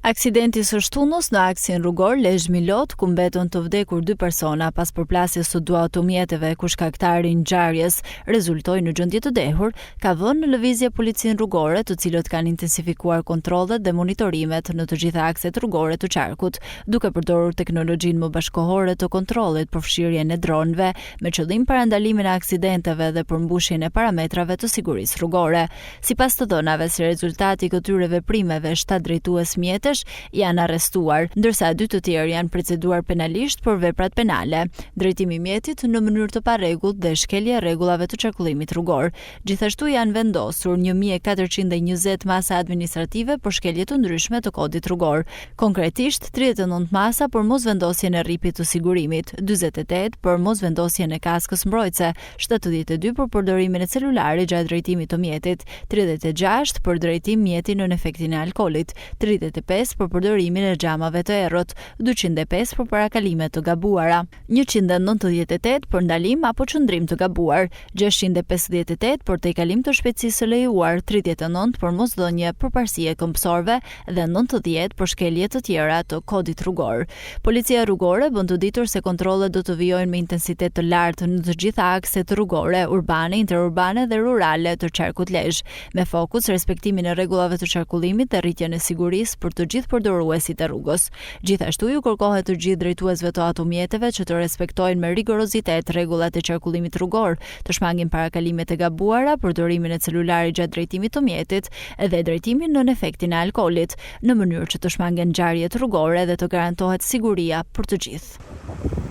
Aksidenti së shtunës në aksin rrugor Lezhë Milot, ku mbetën të vdekur 2 persona pas përplasjes së 2 automjeteve ku shkaktari i ngjarjes rezultoi në gjendje të dehur, ka vënë në lëvizje policinë rrugore, të cilët kanë intensifikuar kontrollet dhe monitorimet në të gjitha akset rrugore të qarkut, duke përdorur teknologjinë më bashkëkohore të kontrollit, përfshirjen e dronëve, me qëllim parandalimin e aksidenteve dhe përmbushjen e parametrave të sigurisë rrugore. Sipas të dhënave, si rezultati i këtyre veprimeve, 7 drejtues mjetesh janë arrestuar, ndërsa 2 të tjerë janë proceduar penalisht për veprat penale, drejtimi i mjetit në mënyrë të parregullt dhe shkelje e rregullave të qarkullimit rrugor. Gjithashtu janë vendosur 1420 masa administrative për shkelje të ndryshme të kodit rrugor. Konkretisht 39 masa për mosvendosjen e rripit të sigurimit, 48 për mosvendosjen e kaskës mbrojtëse, 72 për përdorimin e celularit gjatë drejtimit të mjetit, 36 për drejtim mjeti nën efektin e alkoolit, 35 për përdorimin e xhamave të errët, 205 për parakalime të gabuara, 198 për ndalim apo qëndrim të gabuar, 658 për tejkalim të shpejtësisë së lejuar, 39 për mosdhënie përparësi e këmbësorëve dhe 90 për shkelje të tjera të kodit rrugor. Policia rrugore bën të ditur se kontrollet do të vijojnë me intensitet të lartë në të gjitha akset rrugore, urbane, interurbane dhe rurale të qarkut Lezhë, me fokus respektimin e rregullave të qarkullimit dhe rritjen e sigurisë për të gjithë përdoruesit e rrugës. Gjithashtu ju kërkohet të gjithë drejtuesve të automjeteve që të respektojnë me rigorozitet rregullat e qarkullimit rrugor, të shmangin parakalimet e gabuara, përdorimin e celularit gjatë drejtimit të mjetit dhe drejtimin nën efektin e alkoolit, në mënyrë që të shmangen ngjarjet rrugore dhe të garantohet siguria për të gjithë.